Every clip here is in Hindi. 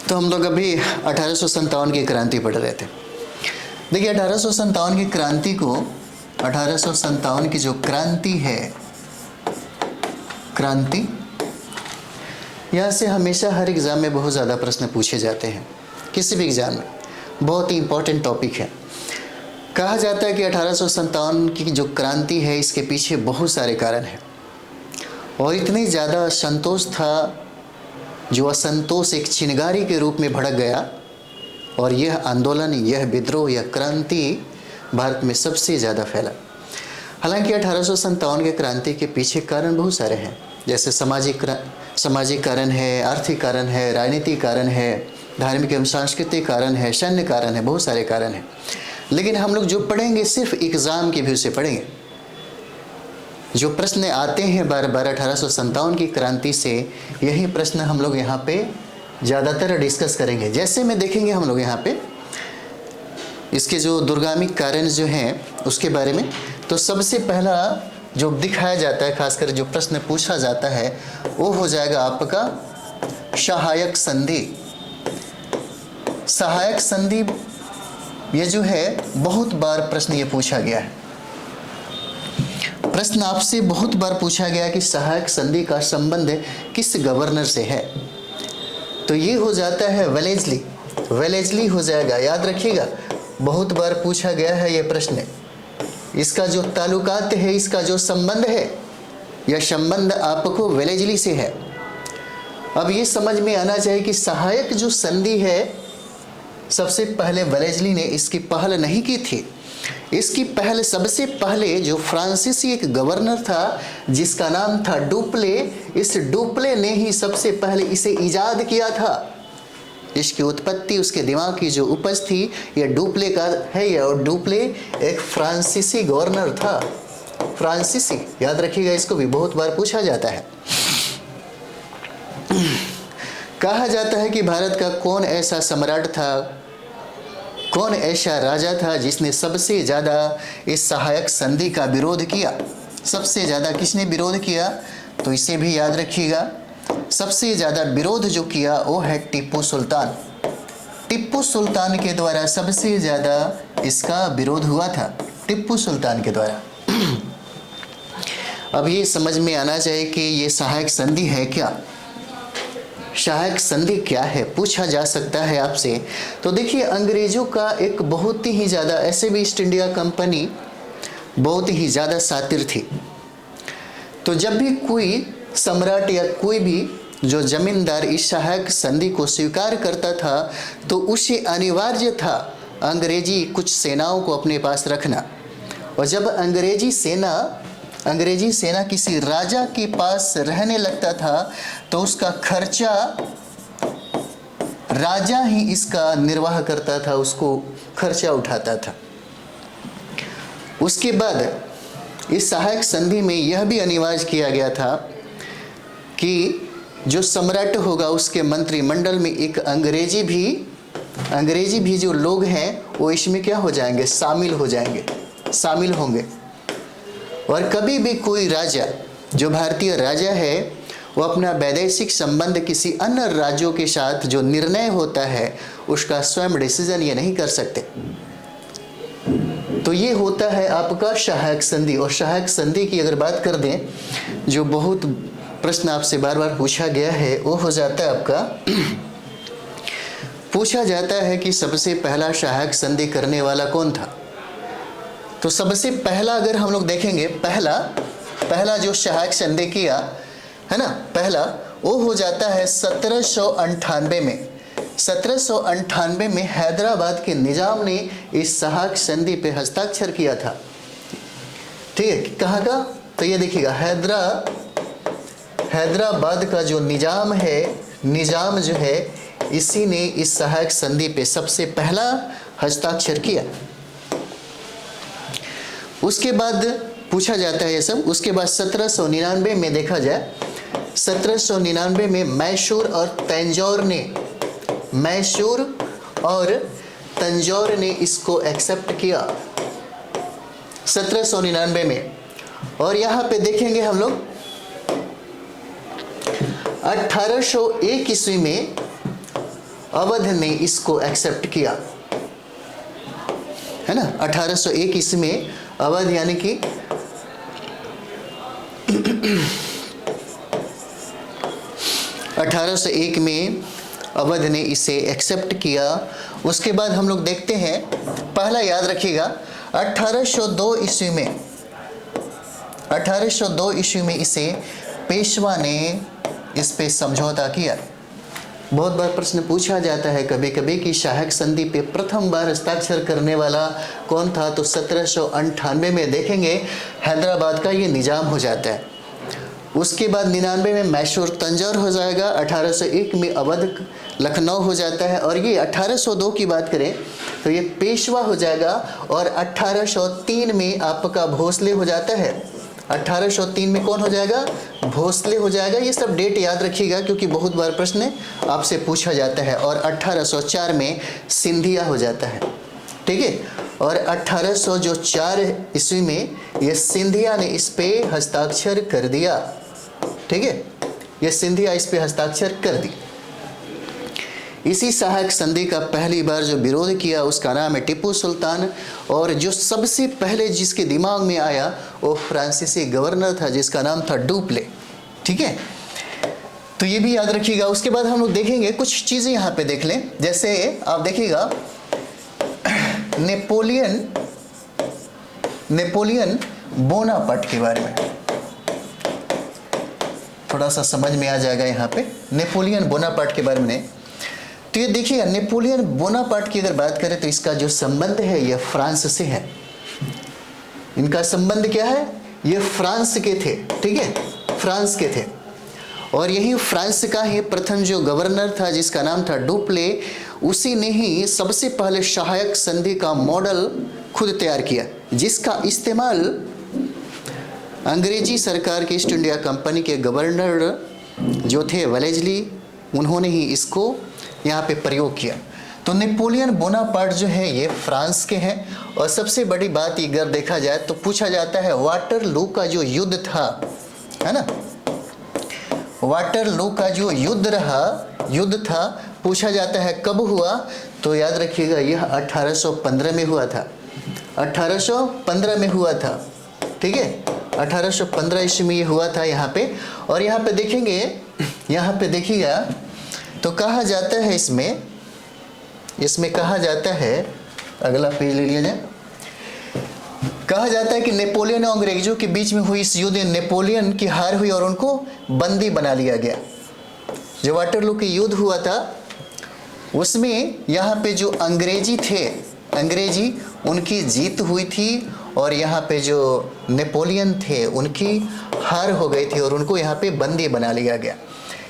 तो हम लोग अभी 1857 की क्रांति पढ़ रहे थे। देखिए 1857 की क्रांति को, 1857 की जो क्रांति है, क्रांति, यहाँ से हमेशा हर एग्ज़ाम में बहुत ज़्यादा प्रश्न पूछे जाते हैं, किसी भी एग्ज़ाम में। बहुत ही इम्पोर्टेंट टॉपिक है। कहा जाता है कि 1857 की जो क्रांति है, इसके पीछे बहुत सारे कारण हैं और इतनी ज़्यादा असंतोष था, जो असंतोष एक चिंगारी के रूप में भड़क गया और यह आंदोलन, यह विद्रोह, यह क्रांति भारत में सबसे ज़्यादा फैला। हालांकि 1857 के क्रांति के पीछे कारण बहुत सारे हैं, जैसे सामाजिक कारण है, आर्थिक कारण है, राजनीतिक कारण है, धार्मिक एवं सांस्कृतिक कारण है, सैन्य कारण है, बहुत सारे कारण हैं। लेकिन हम लोग जो पढ़ेंगे सिर्फ एग्ज़ाम की व्यू से पढ़ेंगे। जो प्रश्न आते हैं बार बार 1857 की क्रांति से, यही प्रश्न हम लोग यहाँ पे ज़्यादातर डिस्कस करेंगे। जैसे में देखेंगे हम लोग यहाँ पे इसके जो दूरगामी कारण जो हैं उसके बारे में, तो सबसे पहला जो दिखाया जाता है, खासकर जो प्रश्न पूछा जाता है, वो हो जाएगा आपका सहायक संधि। सहायक संधि ये जो है, बहुत बार प्रश्न ये पूछा गया है। प्रश्न आपसे बहुत बार पूछा गया कि सहायक संधि का संबंध किस गवर्नर से है। तो ये हो जाता है वेलेस्ली, वेलेस्ली हो जाएगा, याद रखिएगा। बहुत बार पूछा गया है ये प्रश्न। इसका जो ताल्लुकात है, इसका जो संबंध है, यह संबंध आपको वेलेस्ली से है। अब ये समझ में आना चाहिए कि सहायक जो संधि है, सबसे पहले वेलेस्ली ने इसकी पहल नहीं की थी। इसकी पहल सबसे पहले जो फ्रांसीसी एक गवर्नर था, जिसका नाम था डुप्ले, इस डुप्ले ने ही सबसे पहले इसे इजाद किया था। इसकी उत्पत्ति, उसके दिमाग की जो उपज थी, यह डुप्ले का है। यह डुप्ले एक फ्रांसीसी गवर्नर था। फ्रांसीसी, याद रखिएगा, इसको भी बहुत बार पूछा जाता है। कहा जाता है कि भारत का कौन ऐसा सम्राट था, कौन ऐसा राजा था जिसने सबसे ज़्यादा इस सहायक संधि का विरोध किया। सबसे ज़्यादा किसने विरोध किया, तो इसे भी याद रखिएगा। सबसे ज़्यादा विरोध जो किया वो है टिप्पू सुल्तान। टिप्पू सुल्तान के द्वारा सबसे ज़्यादा इसका विरोध हुआ था, टिप्पू सुल्तान के द्वारा। अब ये समझ में आना चाहिए कि ये सहायक संधि है क्या, सहायक संधि क्या है, पूछा जा सकता है आपसे। तो देखिए, अंग्रेजों का एक बहुत ही ज़्यादा, ऐसे भी ईस्ट इंडिया कंपनी बहुत ही ज़्यादा शातिर थी। तो जब भी कोई सम्राट या कोई भी जो जमींदार इस सहायक संधि को स्वीकार करता था, तो उसे अनिवार्य था अंग्रेजी कुछ सेनाओं को अपने पास रखना। और जब अंग्रेजी सेना किसी राजा के पास रहने लगता था, तो उसका खर्चा राजा ही इसका निर्वाह करता था, उसको खर्चा उठाता था। उसके बाद इस सहायक संधि में यह भी अनिवार्य किया गया था कि जो सम्राट होगा उसके मंत्रिमंडल में एक अंग्रेजी भी जो लोग हैं वो इसमें क्या हो जाएंगे, शामिल होंगे। और कभी भी कोई राजा, जो भारतीय राजा है, वो अपना वैदेशिक संबंध किसी अन्य राज्यों के साथ जो निर्णय होता है उसका स्वयं डिसीजन ये नहीं कर सकते। तो ये होता है आपका सहायक संधि। और सहायक संधि की अगर बात कर दें, जो बहुत प्रश्न आपसे बार बार पूछा गया है, वो हो जाता है आपका, पूछा जाता है कि सबसे पहला सहायक संधि करने वाला कौन था। तो सबसे पहला अगर हम लोग देखेंगे, पहला जो सहायक संधि किया है ना, पहला वो हो जाता है 1798 में। 1798 में हैदराबाद के निजाम ने इस सहायक संधि पे हस्ताक्षर किया था। ठीक है, कहाँ का, तो ये देखिएगा, हैदराबाद का जो निजाम जो है, इसी ने इस सहायक संधि पे सबसे पहला हस्ताक्षर किया। उसके बाद पूछा जाता है ये सब। उसके बाद 1799 में देखा जाए, 1799 में मैसूर और तंजौर ने इसको एक्सेप्ट किया 1799 में। और यहाँ पे देखेंगे हम लोग 1801 ईस्वी में अवध ने इसको एक्सेप्ट किया, है ना। 1801 ईस्वी में अवध यानी कि 1801 में अवध ने इसे एक्सेप्ट किया। उसके बाद हम लोग देखते हैं, पहला याद रखिएगा 1802 ईस्वी में 1802 ईस्वी में इसे पेशवा ने इस पे समझौता किया। बहुत बार प्रश्न पूछा जाता है कभी कभी कि सहायक संधि पे प्रथम बार हस्ताक्षर करने वाला कौन था, तो 1798 में देखेंगे हैदराबाद का ये निजाम हो जाता है। उसके बाद 99 में मैसूर तंजौर हो जाएगा, 1801 में अवध लखनऊ हो जाता है, और ये 1802 की बात करें तो ये पेशवा हो जाएगा, और 1803 में आपका भोसले हो जाता है। 1803 में कौन हो जाएगा, भोसले हो जाएगा। ये सब डेट याद रखिएगा क्योंकि बहुत बार प्रश्न आपसे पूछा जाता है। और 1804 में सिंधिया हो जाता है, ठीक है। और 1804 ईस्वी में ये सिंधिया ने इस पे हस्ताक्षर कर दिया, ठीक है। ये सिंधिया इस पे हस्ताक्षर कर दी। इसी सहायक संधि का पहली बार जो विरोध किया उसका नाम है टीपू सुल्तान, और जो सबसे पहले जिसके दिमाग में आया वो फ्रांसीसी गवर्नर था जिसका नाम था डुप्ले, ठीक है। तो ये भी याद रखिएगा। उसके बाद हम लोग देखेंगे कुछ चीज़ें यहाँ पे देख लें, जैसे आप देखिएगा नेपोलियन बोनापार्ट के बारे में थोड़ा सा समझ में आ जाएगा यहाँ पे। नेपोलियन बोनापार्ट के बारे में तो ये देखिए, नेपोलियन बोनापार्ट की अगर बात करें तो इसका जो संबंध है ये फ्रांस से है। इनका संबंध क्या है, ये फ्रांस के थे, ठीक है, फ्रांस के थे। और यही फ्रांस का ही प्रथम जो गवर्नर था जिसका नाम था डुप्ले, उसी ने ही सबसे पहले सहायक संधि का मॉडल खुद तैयार किया, जिसका इस्तेमाल अंग्रेजी सरकार के ईस्ट इंडिया कंपनी के गवर्नर जो थे वेलेस्ली, उन्होंने ही इसको यहाँ पे प्रयोग किया। तो नेपोलियन बोनापार्ट जो है ये फ्रांस के हैं। और सबसे बड़ी बात अगर देखा जाए तो पूछा जाता है वाटरलू का जो युद्ध था, है ना, वाटरलू का जो युद्ध था पूछा जाता है कब हुआ, तो याद रखिएगा यह 1815 में हुआ था। 1815 में हुआ था, ठीक है, 1815 ईस्वी में ये हुआ था यहाँ पे। और यहाँ पे देखेंगे, यहाँ पे देखिएगा तो कहा जाता है इसमें कहा जाता है, अगला पेज ले लिया जाए, कहा जाता है कि नेपोलियन और अंग्रेजों के बीच में हुई इस युद्ध में नेपोलियन की हार हुई और उनको बंदी बना लिया गया। जो वाटरलू के युद्ध हुआ था उसमें यहाँ पे जो अंग्रेजी थे, अंग्रेजी उनकी जीत हुई थी, और यहाँ पे जो नेपोलियन थे उनकी हार हो गई थी और उनको यहाँ पे बंदी बना लिया गया,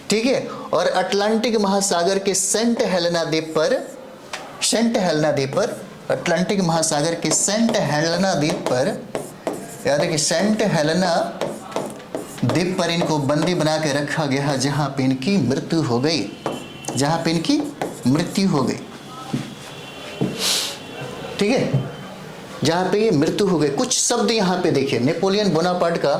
ठीक है। और अटलांटिक महासागर के सेंट हेलेना द्वीप पर अटलांटिक महासागर के सेंट हेलेना द्वीप पर, याद है कि सेंट हेलेना द्वीप पर इनको बंदी बना के रखा गया, जहाँ पे इनकी मृत्यु हो गई, ठीक है, जहाँ पे ये मृत्यु हो गई। कुछ शब्द यहाँ पे देखिए, नेपोलियन बोनापार्ट का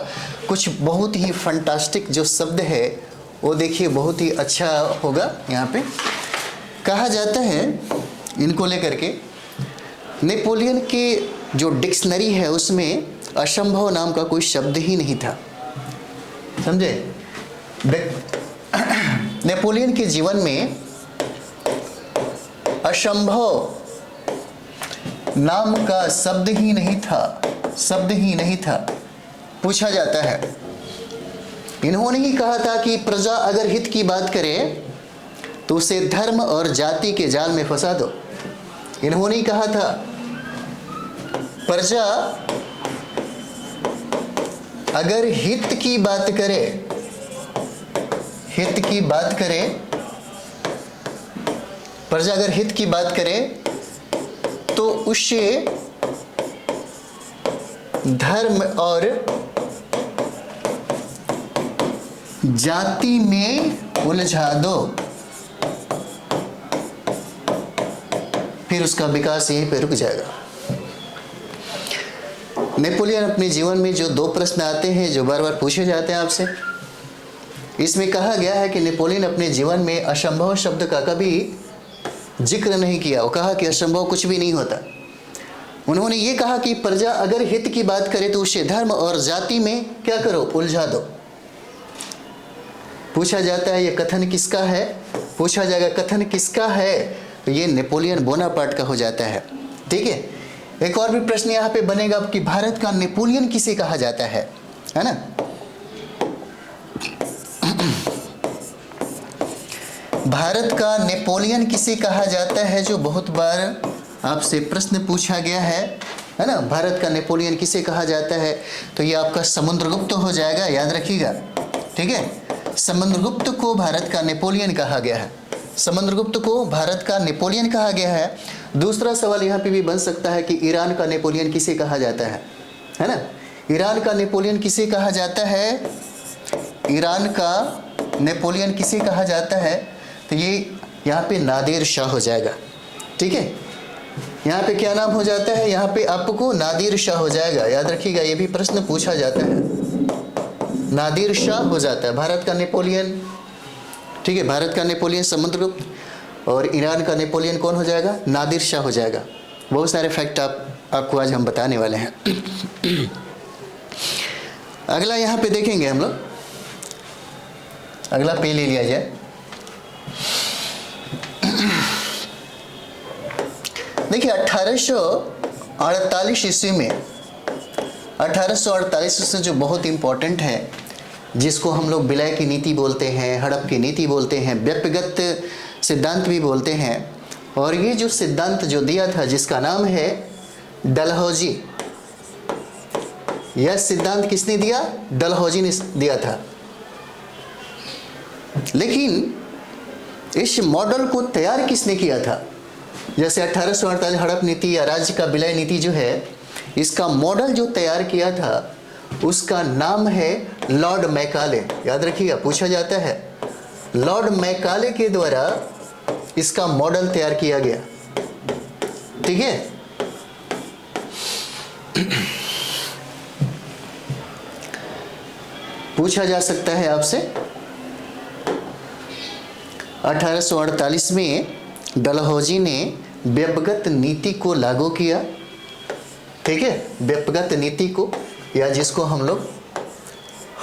कुछ बहुत ही फंटास्टिक जो शब्द है वो देखिए, बहुत ही अच्छा होगा। यहाँ पे कहा जाता है इनको लेकर के, नेपोलियन के जो डिक्शनरी है उसमें असंभव नाम का कोई शब्द ही नहीं था, समझे। नेपोलियन के जीवन में असंभव नाम का शब्द ही नहीं था। पूछा जाता है, इन्होंने ही कहा था कि प्रजा अगर हित की बात करे तो उसे धर्म और जाति के जाल में फंसा दो। इन्होंने ही कहा था प्रजा अगर हित की बात करे, प्रजा अगर हित की बात करे तो उसे धर्म और जाति में उलझा दो, फिर उसका विकास यहीं पे रुक जाएगा। नेपोलियन अपने जीवन में जो 2 प्रश्न आते हैं जो बार बार पूछे जाते हैं आपसे, इसमें कहा गया है कि नेपोलियन अपने जीवन में असंभव शब्द का कभी जिक्र नहीं किया। वो कहा कि असंभव कुछ भी नहीं होता। उन्होंने ये कहा कि प्रजा अगर हित की बात करे तो उसे धर्म और जाति में क्या करो, उलझा दो। पूछा जाता है ये कथन किसका है, पूछा जाएगा कथन किसका है, तो ये नेपोलियन बोनापार्ट का हो जाता है। ठीक है, एक और भी प्रश्न यहाँ पे बनेगा कि भारत का नेपोलियन किसे कहा जाता है ना। भारत का नेपोलियन किसे कहा जाता है, जो बहुत बार आपसे प्रश्न पूछा गया है ना। भारत का नेपोलियन किसे कहा जाता है, तो ये आपका समुद्रगुप्त हो जाएगा, याद रखिएगा। ठीक है, समुद्रगुप्त को भारत का नेपोलियन कहा गया है। समुद्रगुप्त को भारत का नेपोलियन कहा गया है। दूसरा सवाल यहाँ पे भी बन सकता है कि ईरान का नेपोलियन किसे कहा जाता है ना। ईरान का नेपोलियन किसे कहा जाता है, ईरान का नेपोलियन किसे कहा जाता है, तो ये यहाँ पे नादिर शाह हो जाएगा। ठीक है, यहाँ पे क्या नाम हो जाता है, यहाँ पे आपको नादिर शाह हो जाएगा, याद रखिएगा। ये भी प्रश्न पूछा जाता है, नादिर शाह हो जाता है भारत का नेपोलियन। ठीक है, भारत का नेपोलियन समुद्रगुप्त और ईरान का नेपोलियन कौन हो जाएगा, नादिर शाह हो जाएगा। बहुत सारे फैक्ट आपको आज हम बताने वाले हैं। अगला यहाँ पे देखेंगे हम लोग, अगला पे ले लिया जाए। देखिए 1848 ईस्वी में, 1848 ईस्वी जो बहुत इंपॉर्टेंट है, जिसको हम लोग विलय की नीति बोलते हैं, हड़प की नीति बोलते हैं, व्यक्तिगत सिद्धांत भी बोलते हैं। और ये जो सिद्धांत जो दिया था, जिसका नाम है डलहौजी, यह सिद्धांत किसने दिया, डलहौजी ने दिया था। लेकिन इस मॉडल को तैयार किसने किया था, जैसे 1848 हड़प नीति या राज्य का विलय नीति जो है, इसका मॉडल जो तैयार किया था उसका नाम है लॉर्ड मैकाले। याद रखिएगा, पूछा जाता है, लॉर्ड मैकाले के द्वारा इसका मॉडल तैयार किया गया। ठीक है, पूछा जा सकता है आपसे 1848 में डलहौजी ने व्यक्तिगत नीति को लागू किया। ठीक है, व्यक्तिगत नीति को, या जिसको हम लोग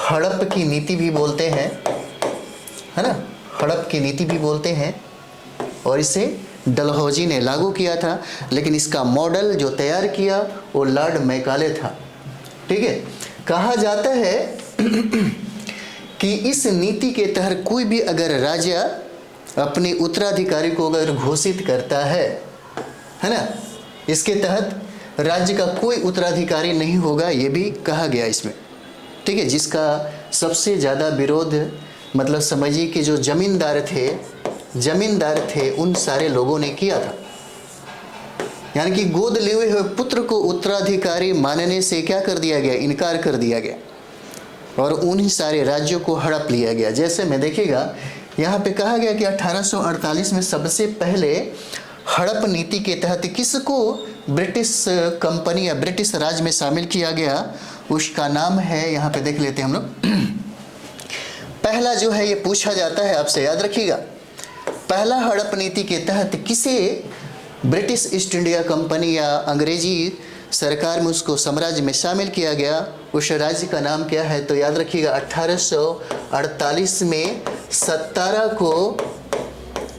हड़प की नीति भी बोलते हैं, है ना, हड़प की नीति भी बोलते हैं। और इसे डलहौजी ने लागू किया था, लेकिन इसका मॉडल जो तैयार किया वो लॉर्ड मैकाले था। ठीक है, कहा जाता है कि इस नीति के तहत कोई भी अगर राजा अपने उत्तराधिकारी को अगर घोषित करता है ना, इसके तहत राज्य का कोई उत्तराधिकारी नहीं होगा, ये भी कहा गया इसमें। ठीक है, जिसका सबसे ज़्यादा विरोध, मतलब समझिए कि जो जमींदार थे उन सारे लोगों ने किया था। यानी कि गोद लिए हुए पुत्र को उत्तराधिकारी मानने से क्या कर दिया गया, इनकार कर दिया गया, और उन सारे राज्यों को हड़प लिया गया। जैसे में देखिएगा, यहाँ पे कहा गया कि 1848 में सबसे पहले हड़प नीति के तहत किसको ब्रिटिश कंपनी या ब्रिटिश राज में शामिल किया गया, उसका नाम है, यहाँ पे देख लेते हैं हम लोग। पहला जो है ये पूछा जाता है आपसे, याद रखिएगा, पहला हड़प नीति के तहत किसे ब्रिटिश ईस्ट इंडिया कंपनी या अंग्रेजी सरकार में उसको साम्राज्य में शामिल किया गया, उस राज्य का नाम क्या है, तो याद रखिएगा 1848 में 17 को,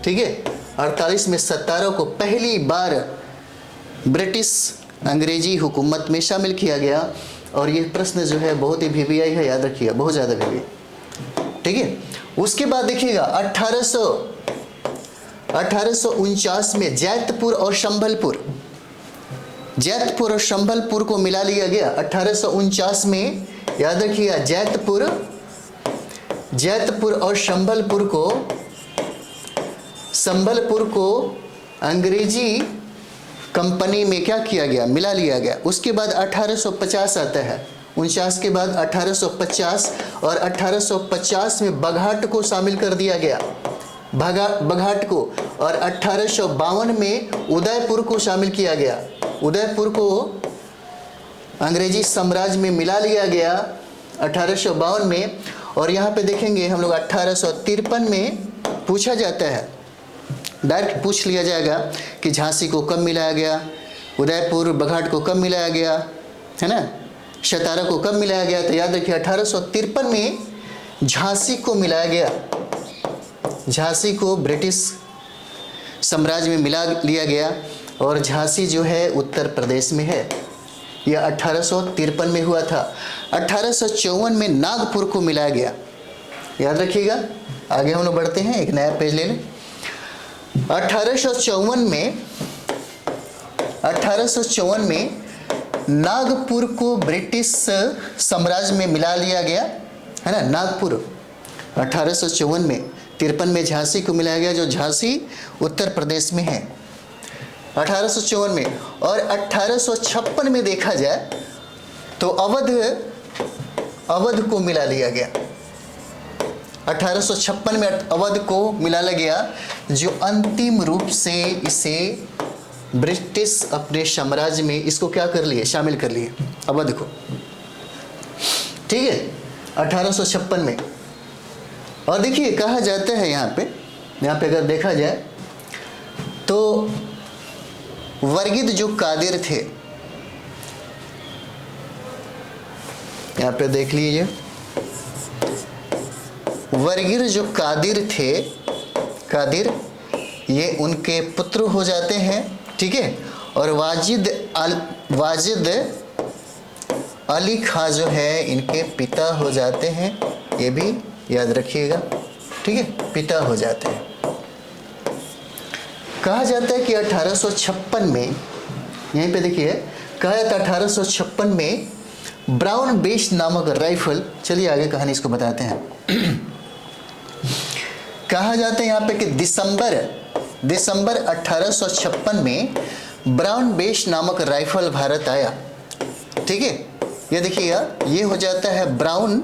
ठीक है, 48 में 17 को पहली बार ब्रिटिश अंग्रेजी हुकूमत में शामिल किया गया। और ये प्रश्न जो है बहुत ही VVI है, याद रखिएगा, बहुत ज़्यादा VVI। ठीक है, उसके बाद देखिएगा 1849 में जैतपुर और संबलपुर को मिला लिया गया। 1849 में याद रखिएगा, जैतपुर और संबलपुर को अंग्रेजी कंपनी में क्या किया गया, मिला लिया गया। उसके बाद 1850 आता है, 49 के बाद 1850, और 1850 में बघाट को शामिल कर दिया गया, बघाट को। और 1852 में उदयपुर को शामिल किया गया। उदयपुर को अंग्रेजी साम्राज्य में मिला लिया गया 1852 में। और यहाँ पे देखेंगे हम लोग 1853 में पूछा जाता है, डायरेक्ट पूछ लिया जाएगा कि झांसी को कब मिलाया गया, उदयपुर बघाट को कब मिलाया गया, है ना, सतारा को कब मिलाया गया। तो याद रखिए 1853 में झांसी को मिलाया गया, झांसी को ब्रिटिश साम्राज्य में मिला लिया गया। और झांसी जो है उत्तर प्रदेश में है। यह 1853 में हुआ था। 1854 में नागपुर को मिलाया गया, याद रखिएगा। आगे हम लोग बढ़ते हैं, एक नया पेज ले लें। 1854 में नागपुर को ब्रिटिश साम्राज्य में मिला लिया गया, है ना, नागपुर 1854 में। 53 में झांसी को मिलाया गया, जो झांसी उत्तर प्रदेश में है 1854 में। और 1856 में देखा जाए तो अवध को मिला लिया गया। 1856 में अवध को मिला लिया गया, जो अंतिम रूप से इसे ब्रिटिश अपने साम्राज्य में इसको क्या कर लिए, शामिल कर लिए अवध को, ठीक है, 1856 में। और देखिए कहा जाता है यहाँ पे अगर देखा जाए तो वर्गिद जो कादिर थे, यहाँ पे देख लीजिए, वर्गिद जो कादिर थे, कादिर ये उनके पुत्र हो जाते हैं, ठीक है। और वाजिद अली खां जो है इनके पिता हो जाते हैं, ये भी याद रखिएगा, ठीक है, पिता हो जाते हैं। कहा जाता है कि 1856 में, यहीं पे देखिए कहा जाता है 1856 में ब्राउन बेस नामक राइफल, चलिए आगे कहानी इसको बताते हैं। कहा जाता है यहाँ पे कि दिसंबर 1856 में ब्राउन बेस नामक राइफल भारत आया, ठीक है। ये देखिएगा, ये हो जाता है ब्राउन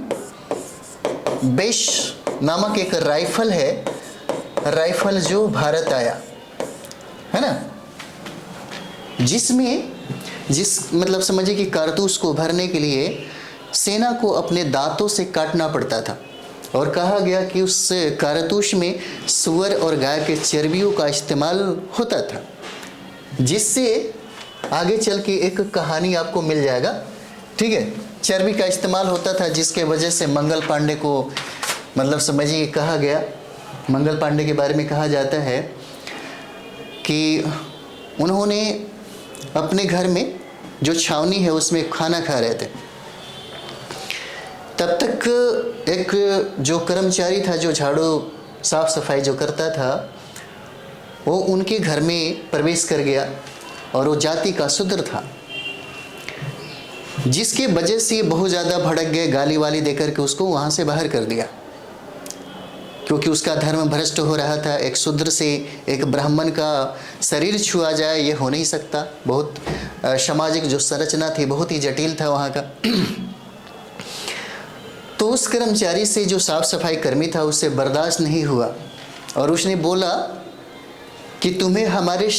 बेस नामक एक राइफल है, राइफल जो भारत आया, है ना, जिस मतलब समझिए कि कारतूस को भरने के लिए सेना को अपने दांतों से काटना पड़ता था। और कहा गया कि उस कारतूस में सूअर और गाय के चर्बियों का इस्तेमाल होता था, जिससे आगे चल के एक कहानी आपको मिल जाएगा, ठीक है। चर्बी का इस्तेमाल होता था, जिसके वजह से मंगल पांडे को मतलब समझिए कहा गया, मंगल पांडे के बारे में कहा जाता है कि उन्होंने अपने घर में जो छावनी है उसमें खाना खा रहे थे। तब तक एक जो कर्मचारी था, जो झाड़ू साफ सफाई जो करता था, वो उनके घर में प्रवेश कर गया और वो जाति का शूद्र था, जिसके वजह से बहुत ज़्यादा भड़क गए, गाली वाली देकर के उसको वहाँ से बाहर कर दिया, क्योंकि उसका धर्म भ्रष्ट हो रहा था। एक शूद्र से एक ब्राह्मण का शरीर छुआ जाए, ये हो नहीं सकता। बहुत सामाजिक जो संरचना थी बहुत ही जटिल था वहाँ का। तो उस कर्मचारी से जो साफ सफाई कर्मी था, उससे बर्दाश्त नहीं हुआ और उसने बोला कि तुम्हें हमारे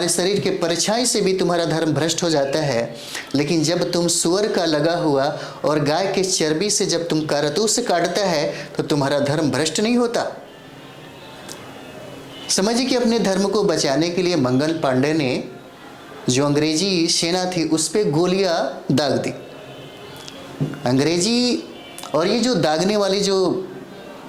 शरीर के परछाई से भी तुम्हारा धर्म भ्रष्ट हो जाता है, लेकिन जब तुम सूअर का लगा हुआ और गाय के चर्बी से जब तुम कारतूस काटता है तो तुम्हारा धर्म भ्रष्ट नहीं होता। समझिए कि अपने धर्म को बचाने के लिए मंगल पांडे ने जो अंग्रेजी सेना थी उस पर गोलियां दाग दी। अंग्रेजी और ये जो दागने वाली जो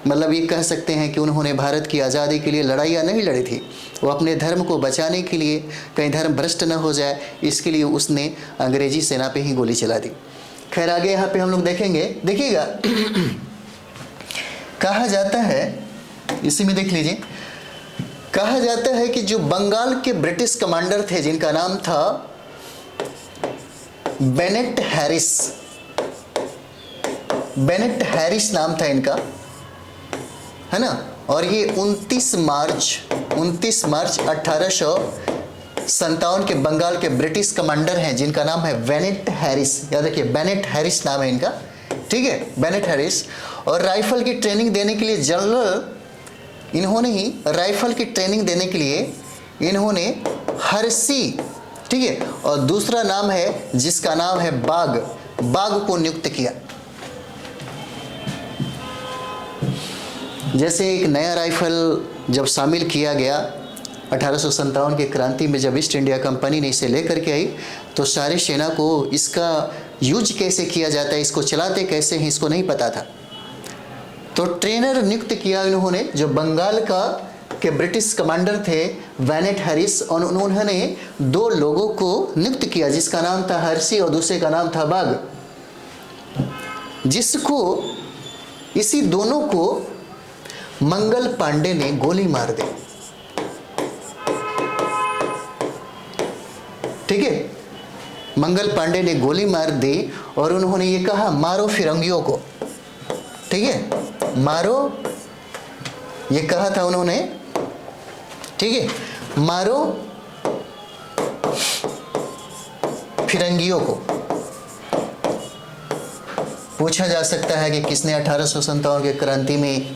मतलब ये कह सकते हैं कि उन्होंने भारत की आज़ादी के लिए लड़ाइयाँ नहीं लड़ी थी, वो अपने धर्म को बचाने के लिए, कहीं धर्म भ्रष्ट न हो जाए इसके लिए उसने अंग्रेजी सेना पे ही गोली चला दी। खैर आगे यहाँ पे हम लोग देखेंगे, देखिएगा कहा जाता है, इसी में देख लीजिए, कहा जाता है कि जो बंगाल के ब्रिटिश कमांडर थे जिनका नाम था बेनेट हैरिस नाम था इनका, है ना। और ये 29 मार्च 1857 के बंगाल के ब्रिटिश कमांडर हैं जिनका नाम है बेनेट हैरिस। याद रखिए बेनेट हैरिस नाम है इनका, ठीक है, बेनेट हैरिस। और राइफल की ट्रेनिंग देने के लिए इन्होंने हर्सी ठीक है। और दूसरा नाम है जिसका नाम है बाग, बाग को नियुक्त किया। जैसे एक नया राइफल जब शामिल किया गया 1857 की क्रांति में, जब ईस्ट इंडिया कंपनी ने इसे लेकर के आई, तो सारी सेना को इसका यूज कैसे किया जाता है, इसको चलाते कैसे हैं, इसको नहीं पता था। तो ट्रेनर नियुक्त किया इन्होंने, जो बंगाल के ब्रिटिश कमांडर थे वेनेट हैरिस, और उन्होंने 2 लोगों को नियुक्त किया, जिसका नाम था हर्सी और दूसरे का नाम था बाग, जिसको इसी दोनों को मंगल पांडे ने गोली मार दी। ठीक है, मंगल पांडे ने गोली मार दी और उन्होंने ये कहा मारो फिरंगियों को। ठीक है, मारो, ये कहा था उन्होंने। ठीक है, मारो फिरंगियों को। पूछा जा सकता है कि किसने 1857 के क्रांति में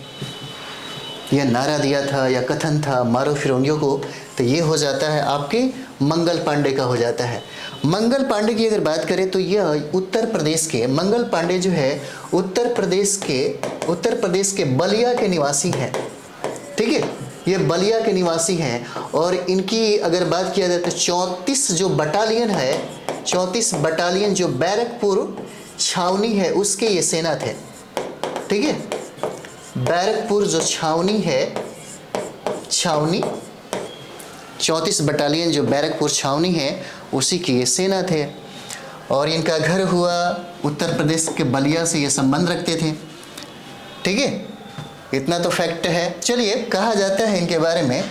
यह नारा दिया था या कथन था मारो फिरंगियों को, तो ये हो जाता है आपके मंगल पांडे का हो जाता है। मंगल पांडे की अगर बात करें तो यह उत्तर प्रदेश के, मंगल पांडे जो है उत्तर प्रदेश के बलिया के निवासी हैं। ठीक है, ये बलिया के निवासी हैं और इनकी अगर बात किया जाए तो 34 जो बटालियन है, 34 बटालियन जो बैरकपुर छावनी है उसके ये सेना थे। ठीक है, बैरकपुर जो छावनी है, छावनी 34 बटालियन जो बैरकपुर छावनी है उसी की ये सेना थे। और इनका घर हुआ उत्तर प्रदेश के बलिया से, ये संबंध रखते थे। ठीक है, इतना तो फैक्ट है। चलिए, कहा जाता है इनके बारे में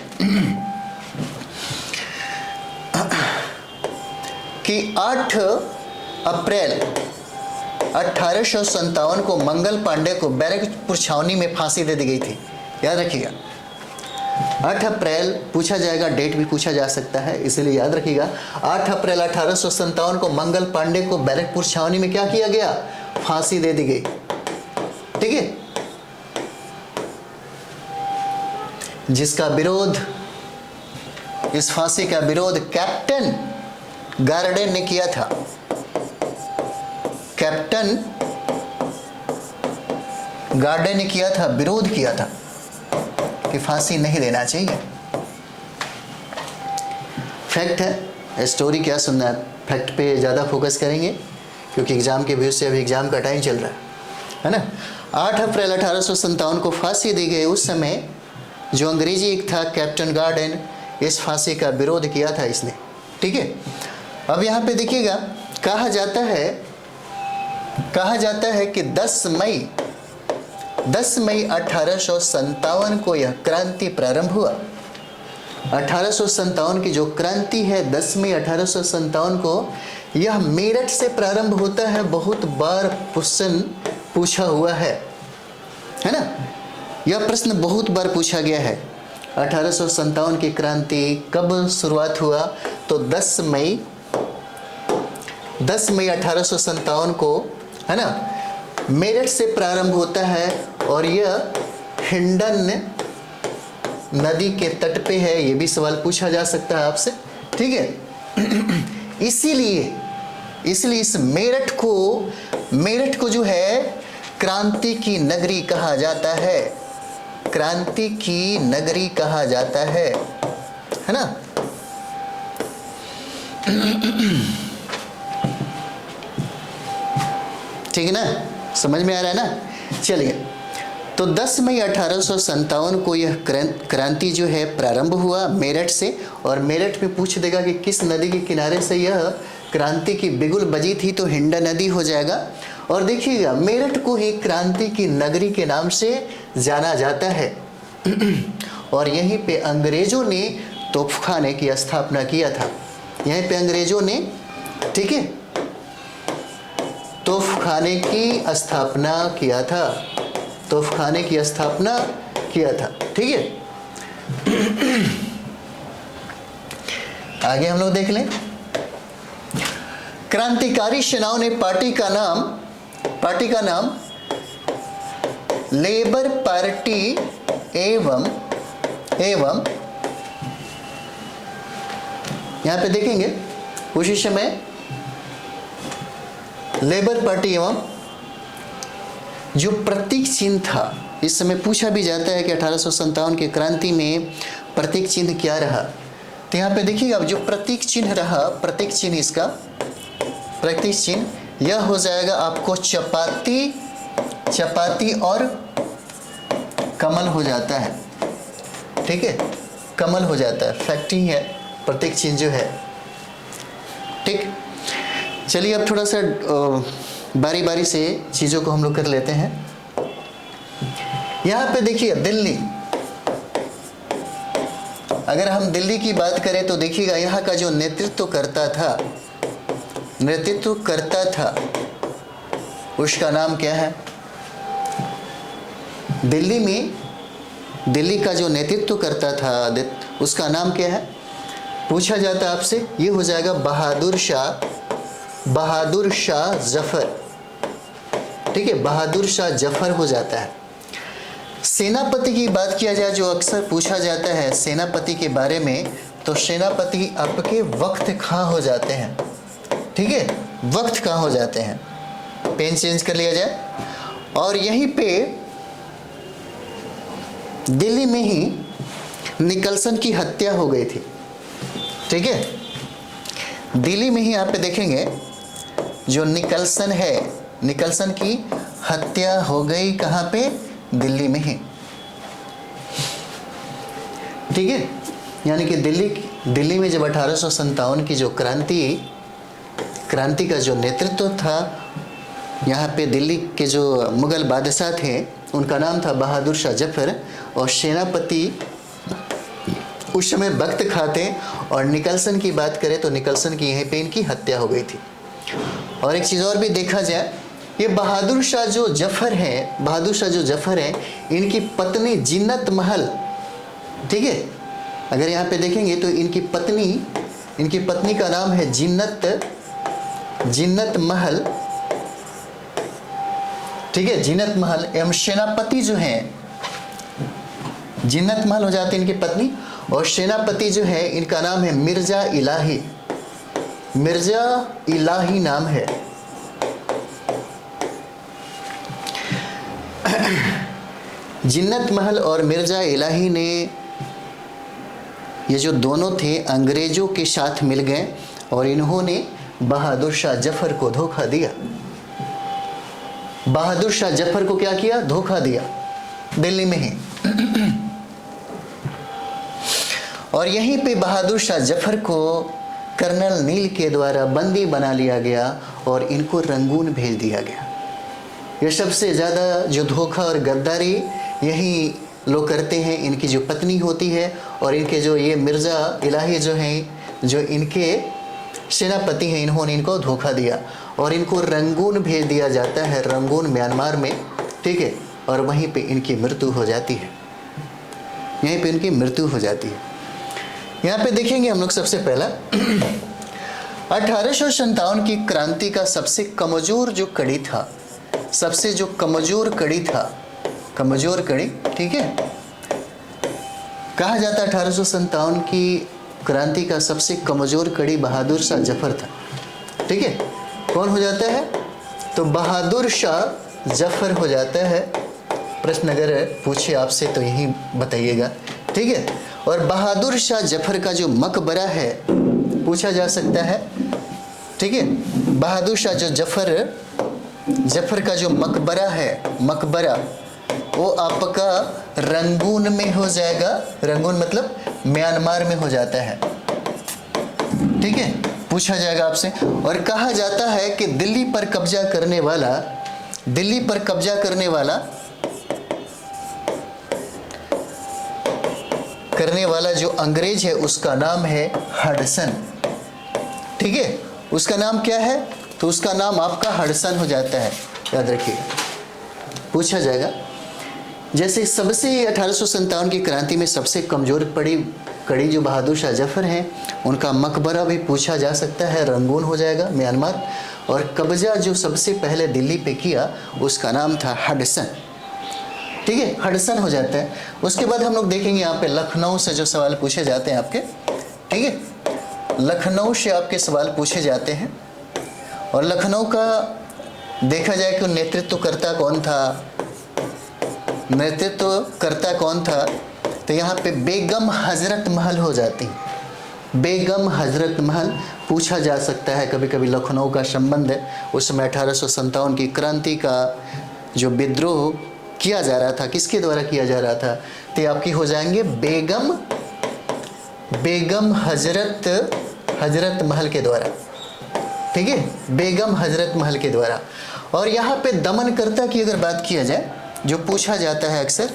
कि 8 अप्रैल 1857 को मंगल पांडे को बैरकपुर छावनी में फांसी दे दी गई थी। याद रखिएगा, 8 अप्रैल पूछा जाएगा, डेट भी पूछा जा सकता है, इसलिए याद रखिएगा। 8 अप्रैल 1857 को मंगल पांडे को बैरकपुर छावनी में क्या किया गया? फांसी दे दी गई। ठीक है, जिसका विरोध, इस फांसी का विरोध कैप्टन गार्डेन ने किया था। कैप्टन गार्डेन ने किया था, विरोध किया था कि फांसी नहीं देना चाहिए। फैक्ट है, स्टोरी क्या सुनना है, फैक्ट पे ज़्यादा फोकस करेंगे क्योंकि एग्जाम के व्यू से अभी एग्जाम का टाइम चल रहा है ना। 8 अप्रैल 1857 को फांसी दी गई। उस समय जो अंग्रेजी था कैप्टन गार्डेन, इस फांसी का विरोध किया था इसने। ठीक है, अब यहाँ पे देखिएगा, कहा जाता है कि 10 मई 1857 को यह क्रांति प्रारंभ हुआ। 1857 की जो क्रांति है 10 मई 1857 को, यह मेरठ से प्रारंभ होता है। बहुत बार क्वेश्चन पूछा हुआ है ना, यह प्रश्न बहुत बार पूछा गया है। 1857 की क्रांति कब शुरुआत हुआ? तो 10 मई 1857 को, है ना, मेरठ से प्रारंभ होता है और यह हिंडन नदी के तट पे है। ये भी सवाल पूछा जा सकता है आपसे। ठीक है, इसीलिए इस मेरठ को जो है क्रांति की नगरी कहा जाता है। क्रांति की नगरी कहा जाता है ना। ठीक है ना, समझ में आ रहा है ना। चलिए, तो 10 मई 1857 को यह क्रांति जो है प्रारंभ हुआ मेरठ से। और मेरठ में पूछ देगा कि किस नदी के किनारे से यह क्रांति की बिगुल बजी थी, तो हिंडन नदी हो जाएगा। और देखिएगा, मेरठ को ही क्रांति की नगरी के नाम से जाना जाता है। और यहीं पे अंग्रेजों ने तोपखाने की स्थापना किया था। यहीं पे अंग्रेजों ने, ठीक है, तोपखाने की स्थापना किया था। तोपखाने की स्थापना किया था। ठीक है, आगे हम लोग देख लें। क्रांतिकारी सेनाओं ने पार्टी का नाम लेबर पार्टी एवं यहां पे देखेंगे उसी समय लेबर पार्टी एवं जो प्रतीक चिन्ह था, इस समय पूछा भी जाता है कि 1857 की क्रांति में प्रतीक चिन्ह क्या रहा। तो यहाँ पे देखिएगा, अब जो प्रतीक चिन्ह रहा, प्रतीक चिन्ह इसका प्रतीक चिन्ह यह हो जाएगा आपको चपाती, चपाती और कमल हो जाता है। ठीक है, कमल हो जाता है, फैक्टिंग है प्रतीक चिन्ह जो है। ठीक, चलिए अब थोड़ा सा बारी बारी से चीज़ों को हम लोग कर लेते हैं। यहाँ पे देखिए दिल्ली, अगर हम दिल्ली की बात करें तो देखिएगा यहाँ का जो नेतृत्व करता था उसका नाम क्या है? दिल्ली में दिल्ली का जो नेतृत्व करता था उसका नाम क्या है? पूछा जाता है आपसे, ये हो जाएगा बहादुर शाह जफर। ठीक है, बहादुर शाह जफर हो जाता है। सेनापति की बात किया जाए, जो अक्सर पूछा जाता है सेनापति के बारे में, तो सेनापति आपके वक्त खां हो जाते हैं। ठीक है, वक्त खां हो जाते हैं, पेन चेंज कर लिया जाए। और यहीं पे दिल्ली में ही निकलसन की हत्या हो गई थी। ठीक है, दिल्ली में ही यहाँ पे देखेंगे जो निकलसन है, निकलसन की हत्या हो गई कहाँ पे? दिल्ली में ही। ठीक है, यानी कि दिल्ली में जब 1857 की जो क्रांति का जो नेतृत्व था, यहाँ पे दिल्ली के जो मुगल बादशाह थे उनका नाम था बहादुर शाह जफर, और सेनापति उस समय वक्त खां थे। और निकलसन की बात करें तो निकलसन की यहीं पे इनकी हत्या हो गई थी। और एक चीज़ और भी देखा जाए, ये बहादुर शाह जो जफर हैं, इनकी पत्नी जिन्नत महल। ठीक है, अगर यहाँ पे देखेंगे तो इनकी पत्नी का नाम है जिन्नत महल। ठीक है, जिन्नत महल एवं सेनापति जो हैं, जिन्नत महल हो जाती है इनकी पत्नी, और सेनापति जो है इनका नाम है मिर्जा इलाही नाम है। जिन्नत महल और मिर्जा इलाही ने, ये जो दोनों थे, अंग्रेजों के साथ मिल गए और इन्होंने बहादुर शाह जफर को धोखा दिया। बहादुर शाह जफर को क्या किया? धोखा दिया, दिल्ली में ही। और यहीं पे बहादुर शाह जफर को कर्नल नील के द्वारा बंदी बना लिया गया और इनको रंगून भेज दिया गया। ये सबसे ज़्यादा जो धोखा और गद्दारी यही लोग करते हैं। इनकी जो पत्नी होती है और इनके जो ये मिर्ज़ा इलाही जो हैं, जो इनके सेनापति हैं, इन्होंने इनको धोखा दिया और इनको रंगून भेज दिया जाता है, रंगून म्यांमार में। ठीक है, और वहीं पे इनकी मृत्यु हो जाती है, यहीं पे इनकी मृत्यु हो जाती है। यहाँ पे देखेंगे हम लोग सबसे पहला 1857 की क्रांति का सबसे कमज़ोर जो कड़ी था, सबसे जो कमज़ोर कड़ी था, कमज़ोर कड़ी। ठीक है, कहा जाता है 1857 की क्रांति का सबसे कमज़ोर कड़ी बहादुर शाह जफर था। ठीक है, कौन हो जाता है? तो बहादुर शाह जफर हो जाता है। प्रश्न अगर पूछे आपसे तो यही बताइएगा। ठीक है, और बहादुर शाह जफर का जो मकबरा है पूछा जा सकता है। ठीक है, बहादुर शाह जो जफर का जो मकबरा है, मकबरा वो आपका रंगून में हो जाएगा। रंगून मतलब म्यांमार में हो जाता है। ठीक है, पूछा जाएगा आपसे। और कहा जाता है कि दिल्ली पर कब्जा करने वाला जो अंग्रेज है उसका नाम है हडसन। ठीक है, उसका नाम क्या है? तो उसका नाम आपका हडसन हो जाता है, याद रखिएगा, पूछा जाएगा। जैसे सबसे 1857 की क्रांति में सबसे कमज़ोर कड़ी जो बहादुर शाह जफर हैं, उनका मकबरा भी पूछा जा सकता है, रंगून हो जाएगा म्यांमार। और कब्जा जो सबसे पहले दिल्ली पे किया उसका नाम था हडसन। ठीक है, हडसन हो जाता है। उसके बाद हम लोग देखेंगे यहाँ पे लखनऊ से जो सवाल पूछे जाते हैं आपके। ठीक है, लखनऊ से आपके सवाल पूछे जाते हैं और लखनऊ का देखा जाए कि नेतृत्व करता कौन था, नेतृत्व करता कौन था, तो यहाँ पे बेगम हजरत महल हो जाती है। बेगम हजरत महल पूछा जा सकता है कभी कभी। लखनऊ का संबंध उस समय 1857 की क्रांति का जो विद्रोह किया जा रहा था, किसके द्वारा किया जा रहा था, तो आपकी हो जाएंगे बेगम हजरत महल के द्वारा। ठीक है, बेगम हजरत महल के द्वारा। और यहाँ पे दमनकर्ता की अगर बात किया जाए, जो पूछा जाता है अक्सर,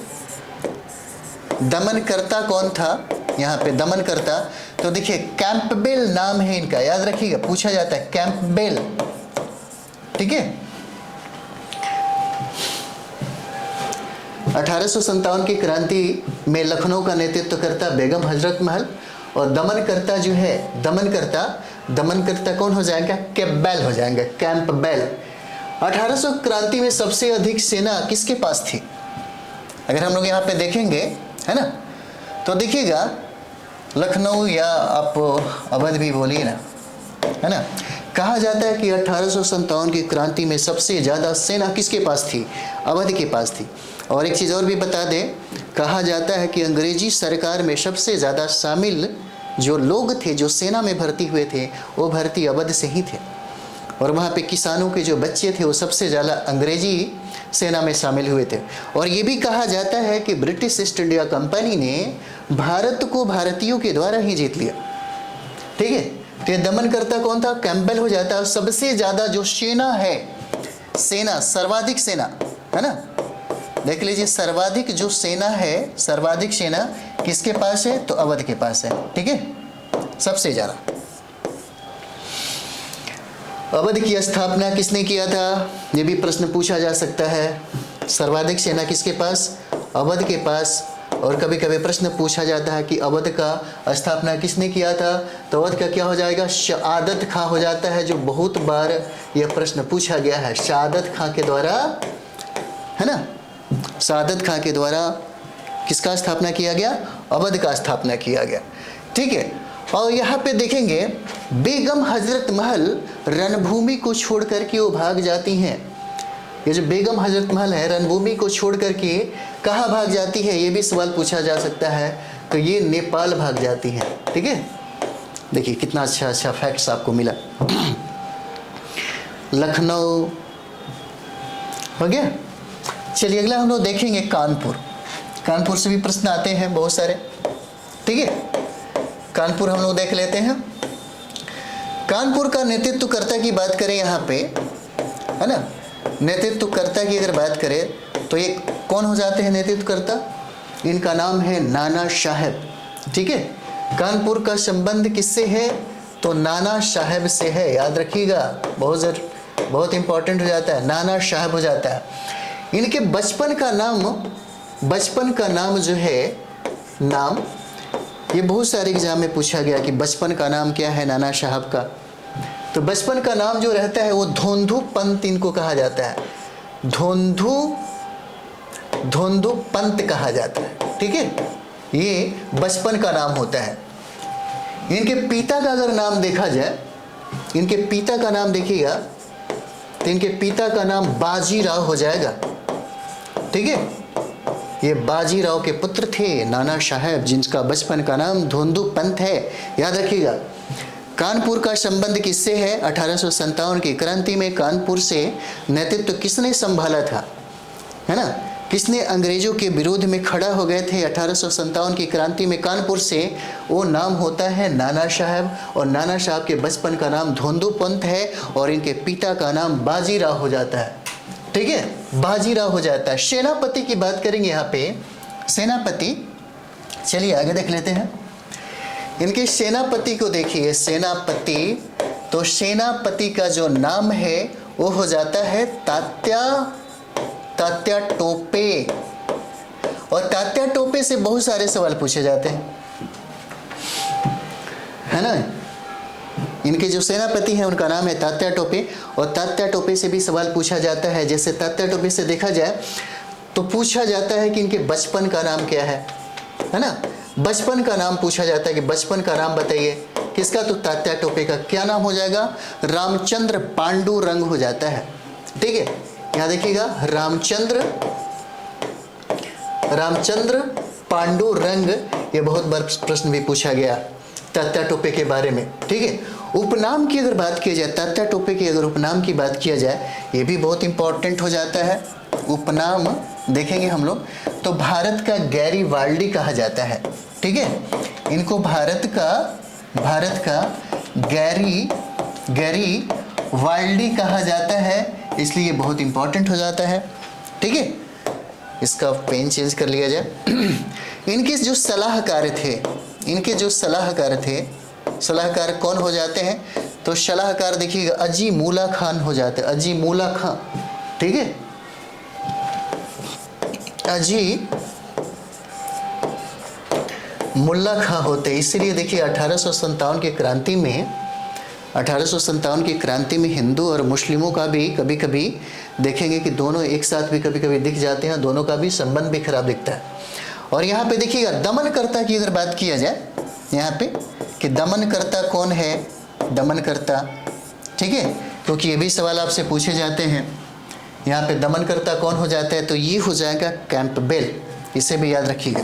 दमनकर्ता कौन था, यहाँ पे दमनकर्ता, तो देखिए कैंपबेल नाम है इनका, याद रखिएगा, पूछा जाता है कैंपबेल। ठीक है, 1857 की क्रांति में लखनऊ का नेतृत्व करता बेगम हजरत महल, और दमनकर्ता जो है, दमनकर्ता कौन हो जाएगा, कैंपबेल हो जाएंगे, कैंपबेल। 1800 क्रांति में सबसे अधिक सेना किसके पास थी, अगर हम लोग यहाँ पे देखेंगे, है ना, तो देखिएगा लखनऊ या आप अवध भी बोलिए ना, है ना, कहा जाता है कि 1857 की क्रांति में सबसे ज़्यादा सेना किसके पास थी, अवध के पास थी। और एक चीज़ और भी बता दें, कहा जाता है कि अंग्रेजी सरकार में सबसे ज़्यादा शामिल जो लोग थे, जो सेना में भर्ती हुए थे, वो भर्ती अवध से ही थे। और वहाँ पे किसानों के जो बच्चे थे वो सबसे ज़्यादा अंग्रेजी सेना में शामिल हुए थे। और ये भी कहा जाता है कि ब्रिटिश ईस्ट इंडिया कंपनी ने भारत को भारतीयों के द्वारा ही जीत लिया। ठीक है, तो ये दमनकर्ता कौन था, कैंपबेल हो जाता है। सबसे ज़्यादा जो सेना है, सेना, सर्वाधिक सेना, है ना, देख लीजिए, सर्वाधिक जो सेना है, सर्वाधिक सेना किसके पास है, तो अवध के पास है। ठीक है, सबसे ज़्यादा। अवध की स्थापना किसने किया था, ये भी प्रश्न पूछा जा सकता है। सर्वाधिक सेना किसके पास, अवध के पास। और कभी कभी प्रश्न पूछा जाता है कि अवध का स्थापना किसने किया था, तो अवध का क्या हो जाएगा, शहादत खां हो जाता है, जो बहुत बार यह प्रश्न पूछा गया है। शहादत खां के द्वारा, है ना, शहादत खां के द्वारा किसका स्थापना किया गया, अवध का स्थापना किया गया। ठीक है, और यहाँ पे देखेंगे बेगम हजरत महल रणभूमि को छोड़ करके वो भाग जाती हैं। ये जो बेगम हजरत महल है, रणभूमि को छोड़ करके कहाँ भाग जाती है, ये भी सवाल पूछा जा सकता है। तो ये नेपाल भाग जाती हैं। ठीक है, देखिए कितना अच्छा फैक्ट्स आपको मिला। लखनऊ हो गया। चलिए अगला हम लोग देखेंगे कानपुर। कानपुर से भी प्रश्न आते हैं बहुत सारे। ठीक है, कानपुर हम लोग देख लेते हैं। कानपुर का नेतृत्वकर्ता की बात करें यहाँ पे, है ना, नेतृत्वकर्ता की अगर बात करें तो ये कौन हो जाते हैं नेतृत्वकर्ता, इनका नाम है नाना साहेब। ठीक है, कानपुर का संबंध किससे है, तो नाना साहेब से है, याद रखिएगा, बहुत इंपॉर्टेंट हो जाता है, नाना साहेब हो जाता है। इनके बचपन का नाम जो है, नाम, ये बहुत सारे एग्जाम में पूछा गया कि बचपन का नाम क्या है नाना साहब का। तो बचपन का नाम जो रहता है वो धोंधू पंत इनको कहा जाता है, धोंधू पंत कहा जाता है। ठीक है, ये बचपन का नाम होता है। इनके पिता का अगर नाम देखा जाए, इनके पिता का नाम देखिएगा, तो इनके पिता का नाम बाजीराव हो जाएगा। ठीक है, ये बाजीराव के पुत्र थे नाना साहेब, जिनका बचपन का नाम धोंधू पंत है, याद रखिएगा। कानपुर का संबंध किससे है, 1857 की क्रांति में कानपुर से नेतृत्व किसने संभाला था, है ना, किसने अंग्रेजों के विरोध में खड़ा हो गए थे 1857 की क्रांति में कानपुर से, वो नाम होता है नाना साहब। और नाना साहब के बचपन का नाम धोंधू पंत है और इनके पिता का नाम बाजीराव हो जाता है। ठीक है, बाजीराव हो जाता है। सेनापति की बात करेंगे यहाँ पे, सेनापति, चलिए आगे देख लेते हैं। इनके सेनापति को देखिए, सेनापति, तो सेनापति का जो नाम है वो हो जाता है तात्या टोपे। और तात्या टोपे से बहुत सारे सवाल पूछे जाते हैं, है ना। इनके जो सेनापति हैं उनका नाम है तात्या टोपे, और तात्या टोपे से भी सवाल पूछा जाता है। जैसे तात्या टोपे से देखा जाए तो पूछा जाता है कि इनके बचपन का नाम क्या है ना, बचपन का नाम पूछा जाता है कि बचपन का नाम बताइए, किसका? तो तात्या टोपे का। क्या नाम हो जाएगा? रामचंद्र पांडुरंग हो जाता है। ठीक है, यहां देखिएगा, रामचंद्र पांडुरंग। ये बहुत बार प्रश्न भी पूछा गया तात्या टोपे के बारे में। ठीक है, उपनाम की अगर बात की जाए, तात्या टोपे की अगर उपनाम की बात किया जाए, ये भी बहुत इंपॉर्टेंट हो जाता है। उपनाम देखेंगे हम लोग तो भारत का गैरीवाल्डी कहा जाता है। ठीक है, इनको भारत का गैरीवाल्डी कहा जाता है, इसलिए बहुत इंपॉर्टेंट हो जाता है। ठीक है, इसका पेन चेंज कर लिया जाए। इनके जो सलाहकार थे, सलाहकार कौन हो जाते हैं? तो सलाहकार देखिएगा अजी मूला खान हो जाते हैं, अजी मूला खान। ठीक है, अजी मुल्ला खां होते। इसलिए देखिए 1857 की क्रांति में हिंदू और मुस्लिमों का भी कभी कभी देखेंगे कि दोनों एक साथ भी कभी कभी दिख जाते हैं, दोनों का भी संबंध भी खराब दिखता है। और यहाँ पे देखिएगा दमनकर्ता की अगर बात किया जाए यहाँ पे कि दमनकर्ता कौन है? दमनकर्ता, ठीक है, क्योंकि ये भी सवाल आपसे पूछे जाते हैं। यहाँ पे दमनकर्ता कौन हो जाता है? तो ये हो जाएगा कैंपबेल, इसे भी याद रखिएगा।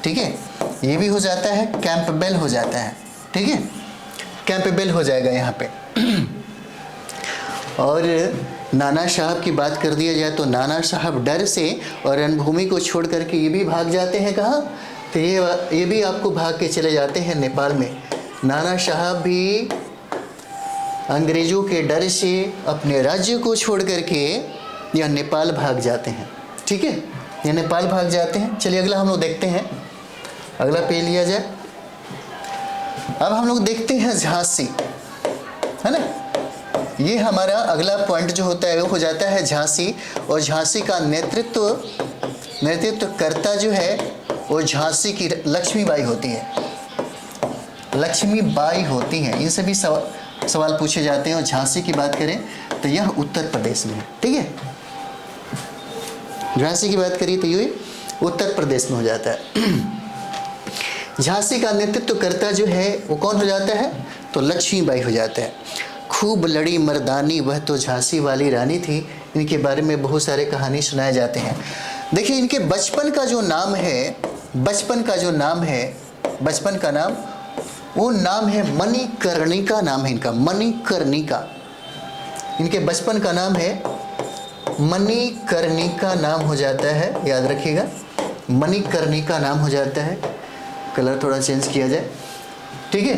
ठीक है, ये भी हो जाता है, कैंपबेल हो जाता है। ठीक है, कैंपबेल हो जाएगा यहाँ पे। और नाना साहब की बात कर दिया जाए तो नाना साहब डर से और रणभूमि को छोड़ करके ये भी भाग जाते हैं। कहाँ? तो ये भी आपको भाग के चले जाते हैं नेपाल में। नाना साहब भी अंग्रेजों के डर से अपने राज्य को छोड़ करके यह नेपाल भाग जाते हैं। ठीक है, यह नेपाल भाग जाते हैं। चलिए अगला हम लोग देखते हैं, अगला पे लिया जाए। अब हम लोग देखते हैं झांसी, है ना। ये हमारा अगला पॉइंट जो होता है वो हो जाता है झांसी। और झांसी का नेतृत्वकर्ता जो है वो झांसी की लक्ष्मीबाई होती है, लक्ष्मीबाई होती हैं। इनसे भी सवाल पूछे जाते हैं। और झांसी की बात करें तो यह उत्तर प्रदेश में है। ठीक है, झांसी की बात करिए तो ये उत्तर प्रदेश में हो जाता है। झांसी का नेतृत्वकर्ता जो है वो कौन हो जाता है? तो लक्ष्मीबाई हो जाता है। खूब लड़ी मर्दानी वह तो झांसी वाली रानी थी। इनके बारे में बहुत सारे कहानी सुनाए जाते हैं। देखिए इनके बचपन का जो नाम है, बचपन का नाम वो नाम है मणिकर्णिका, नाम है इनका मणिकर्णिका। इनके बचपन का नाम है मणिकर्णिका नाम हो जाता है, याद रखिएगा, मणिकर्णिका नाम हो जाता है। कलर थोड़ा चेंज किया जाए। ठीक है,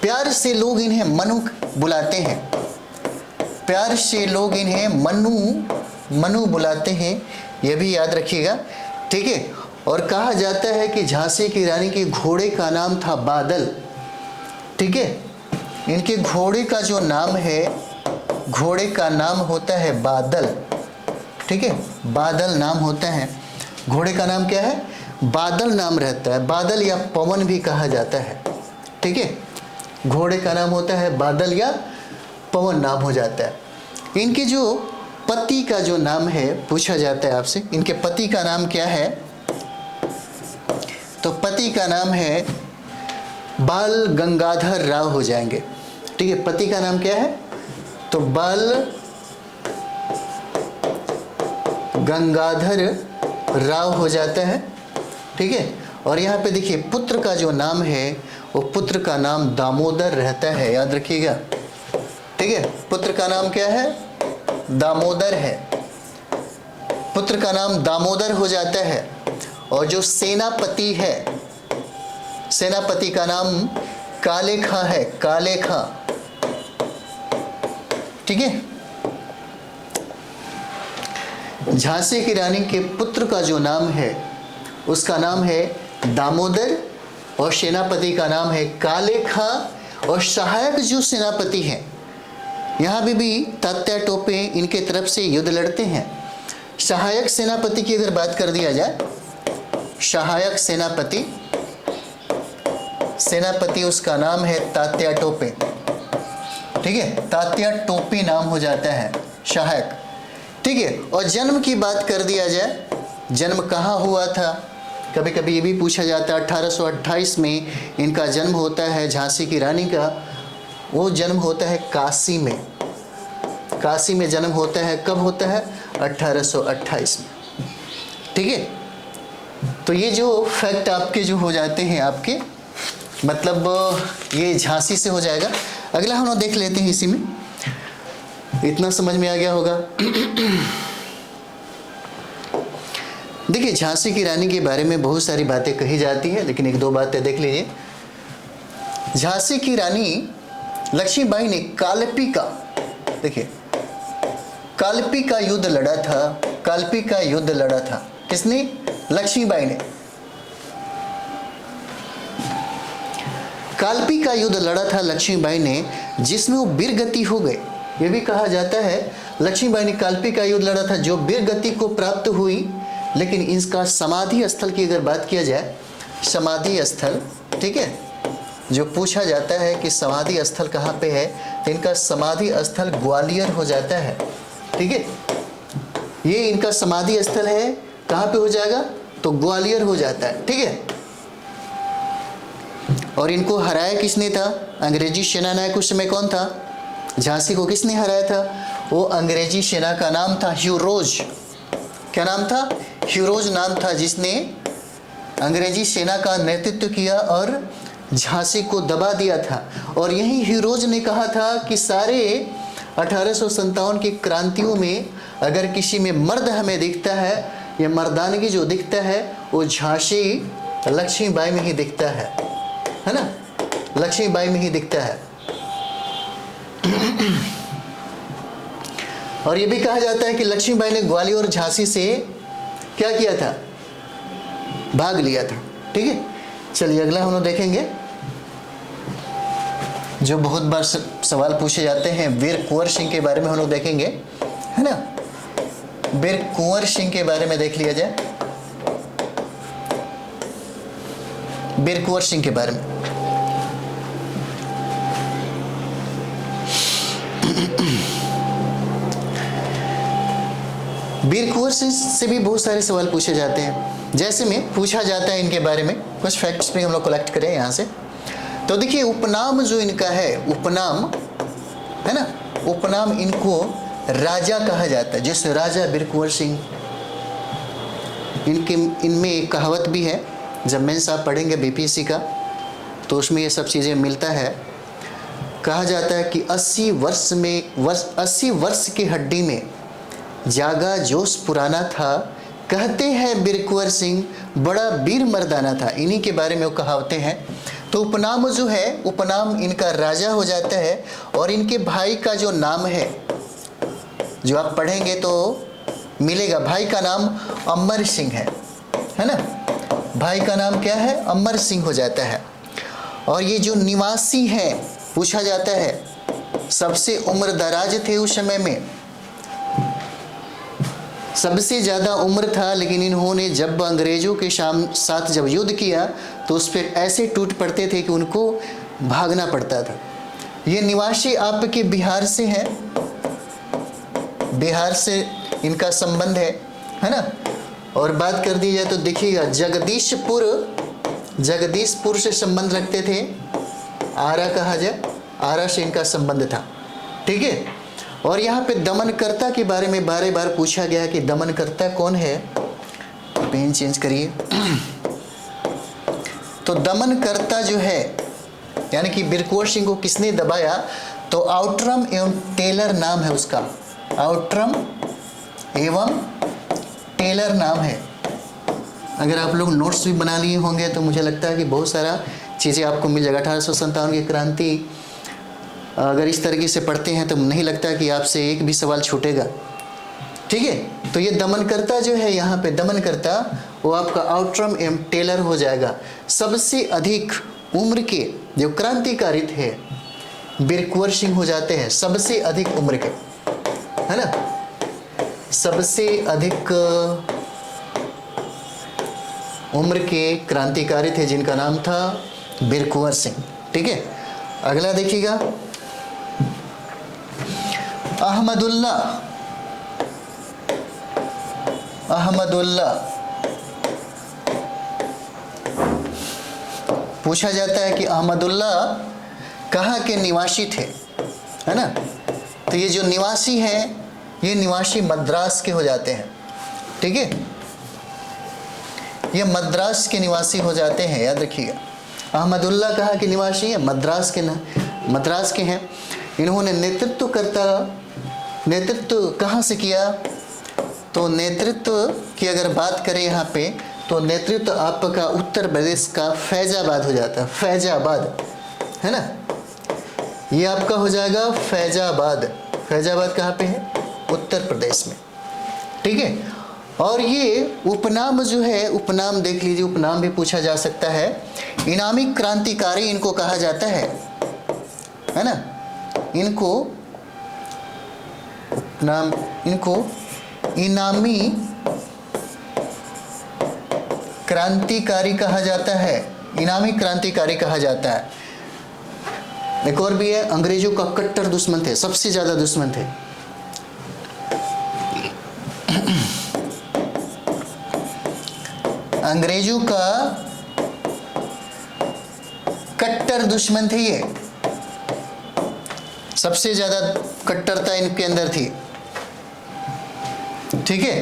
प्यार से लोग इन्हें मनु बुलाते हैं, प्यार से लोग इन्हें मनु बुलाते हैं, यह भी याद रखिएगा। ठीक है, और कहा जाता है कि झांसी की रानी के घोड़े का नाम था बादल। ठीक है, इनके घोड़े का जो नाम है, घोड़े का नाम होता है बादल। ठीक है, बादल नाम होता है, घोड़े का नाम क्या है? बादल नाम रहता है। बादल या पवन भी कहा जाता है। ठीक है, घोड़े का नाम होता है बादल या पवन नाम हो जाता है। इनके जो पति का जो नाम है पूछा जाता है आपसे, इनके पति का नाम क्या है? तो पति का नाम है बाल गंगाधर राव हो जाएंगे। ठीक है, पति का नाम क्या है? तो बाल गंगाधर राव हो जाता है। ठीक है, और यहाँ पे देखिए पुत्र का जो नाम है वो पुत्र का नाम दामोदर रहता है, याद रखिएगा। ठीक है, पुत्र का नाम क्या है? दामोदर है, पुत्र का नाम दामोदर हो जाता है। और जो सेनापति है, सेनापति का नाम काले खां है, काले खां। ठीक है, झांसी की रानी के पुत्र का जो नाम है उसका नाम है दामोदर और सेनापति का नाम है काले खां। और सहायक जो सेनापति हैं, यहाँ भी तात्या टोपे इनके तरफ से युद्ध लड़ते हैं। सहायक सेनापति की अगर बात कर दिया जाए, सहायक सेनापति उसका नाम है तात्या टोपे। ठीक है, तात्या टोपे नाम हो जाता है सहायक। ठीक है, और जन्म की बात कर दिया जाए, जन्म कहाँ हुआ था? कभी कभी ये भी पूछा जाता है 1828 में इनका जन्म होता है, झांसी की रानी का। वो जन्म होता है काशी में। काशी में जन्म होता है। कब होता है? 1828 में। ठीक है, तो ये जो फैक्ट आपके जो हो जाते हैं आपके, मतलब ये झांसी से हो जाएगा। अगला हम लोग देख लेते हैं इसी में। इतना समझ में आ गया होगा। देखिए, झांसी की रानी के बारे में बहुत सारी बातें कही जाती है, लेकिन एक दो बातें देख लीजिए। झांसी की रानी लक्ष्मीबाई ने कालपी का, देखिए कालपी का युद्ध लड़ा था। कालपी का युद्ध लड़ा था किसने? लक्ष्मीबाई ने। कालपी का युद्ध लड़ा था लक्ष्मीबाई ने, जिसमें वो वीरगति हो गए। ये भी कहा जाता है लक्ष्मीबाई ने कालपी का युद्ध लड़ा था जो वीरगति को प्राप्त हुई। लेकिन इसका समाधि स्थल की अगर बात किया जाए, समाधि स्थल, ठीक है, जो पूछा जाता है कि समाधि स्थल कहाँ पे है, तो इनका समाधि स्थल ग्वालियर हो जाता है। ठीक है, ये इनका समाधि स्थल है, कहाँ पे हो जाएगा? तो ग्वालियर हो जाता है। ठीक है, और इनको हराया किसने था? अंग्रेजी सेना नायक उस समय कौन था? झांसी को किसने हराया था? वो अंग्रेजी सेना का नाम था ह्यूरोज। क्या नाम था? ह्यूरोज नाम था, जिसने अंग्रेजी सेना का नेतृत्व किया और झांसी को दबा दिया था। और यही ह्यूरोज ने कहा था कि सारे 1857 की क्रांतियों में अगर किसी में मर्द हमें दिखता है, या मर्दानगी जो दिखता है, वो झांसी लक्ष्मीबाई में ही दिखता है ना? लक्ष्मीबाई में ही दिखता है। और ये भी कहा जाता है कि लक्ष्मीबाई ने ग्वालियर और झांसी से क्या किया था? भाग लिया था। ठीक है, चलिए अगला हम लोग देखेंगे, जो बहुत बार सवाल पूछे जाते हैं, वीर कुंवर सिंह के बारे में हम लोग देखेंगे, है ना? वीर कुंवर सिंह के बारे में देख लिया जाए। वीर कुंवर सिंह के बारे में वीर कुंवर सिंह से भी बहुत सारे सवाल पूछे जाते हैं। जैसे में पूछा जाता है इनके बारे में, कुछ फैक्ट्स भी हम लोग कलेक्ट करें यहाँ से। तो देखिए, उपनाम जो इनका है, उपनाम है ना, उपनाम इनको राजा कहा जाता है। जैसे राजा वीर कुंवर सिंह, इनमें एक कहावत भी है, जब मेंस आप पढ़ेंगे बीपीएससी का तो उसमें ये सब चीज़ें मिलता है। कहा जाता है कि 80 वर्ष की हड्डी में जागा जोश पुराना था, कहते हैं वीर कुंवर सिंह बड़ा वीर मर्दाना था। इन्हीं के बारे में वो कहावतें हैं। तो उपनाम जो है, उपनाम इनका राजा हो जाता है। और इनके भाई का जो नाम है, जो आप पढ़ेंगे तो मिलेगा, भाई का नाम अमर सिंह है ना? भाई का नाम क्या है? अमर सिंह हो जाता है। और ये जो निवासी हैं, पूछा जाता है सबसे उम्र दराज थे उस समय में, सबसे ज़्यादा उम्र था। लेकिन इन्होंने जब अंग्रेज़ों के साथ जब युद्ध किया तो उस पर ऐसे टूट पड़ते थे कि उनको भागना पड़ता था। ये निवासी आपके बिहार से हैं, बिहार से इनका संबंध है ना? और बात कर दी जाए तो देखिएगा, जगदीशपुर से संबंध रखते थे। आरा कहा जाए, आरा से इनका संबंध था। ठीक है, और यहाँ पे दमनकर्ता के बारे में बारे बार पूछा गया कि दमनकर्ता कौन है। पेन चेंज करिए। तो दमनकर्ता जो है, यानी कि वीर कुंवर सिंह को किसने दबाया, तो आउटरम एवं टेलर नाम है उसका। आउटरम एवं टेलर नाम है। अगर आप लोग नोट्स भी बना लिए होंगे तो मुझे लगता है कि बहुत सारा चीज़ें आपको मिल जाएगा। 1857 की क्रांति अगर इस तरीके से पढ़ते हैं तो नहीं लगता कि आपसे एक भी सवाल छूटेगा। ठीक है, तो ये दमनकर्ता जो है, यहाँ पे दमनकर्ता वो आपका आउटरम एम टेलर हो जाएगा। सबसे अधिक उम्र के जो क्रांतिकारी थे वीर कुंवर सिंह हो जाते हैं, सबसे अधिक उम्र के, है ना? सबसे अधिक उम्र के क्रांतिकारी थे जिनका नाम था वीर कुंवर सिंह। ठीक है, अगला देखिएगा, अहमदुल्ला। पूछा जाता है कि अहमदुल्ला कहाँ के निवासी थे, है ना। तो ये जो निवासी हैं, ये निवासी मद्रास के हो जाते हैं, ठीक है। ये मद्रास के निवासी हो जाते हैं, याद रखिएगा। अहमदुल्ला कहाँ के निवासी हैं? मद्रास के हैं। इन्होंने नेतृत्व कहाँ से किया? तो नेतृत्व की अगर बात करें यहाँ पे, तो नेतृत्व आपका उत्तर प्रदेश का फैजाबाद हो जाता है। फैजाबाद, है ना, ये आपका हो जाएगा फैजाबाद। फैजाबाद कहाँ पे है? उत्तर प्रदेश में, ठीक है। और ये उपनाम जो है, उपनाम देख लीजिए, उपनाम भी पूछा जा सकता है। इनामी क्रांतिकारी इनको कहा जाता है ना। इनको उपनाम, इनको इनामी क्रांतिकारी कहा जाता है। इनामी क्रांतिकारी कहा जाता है। एक और भी है, अंग्रेजों का कट्टर दुश्मन थे, सबसे ज्यादा दुश्मन थे। अंग्रेजों का कट्टर दुश्मन थे ये, सबसे ज्यादा कट्टरता इनके अंदर थी, ठीक है।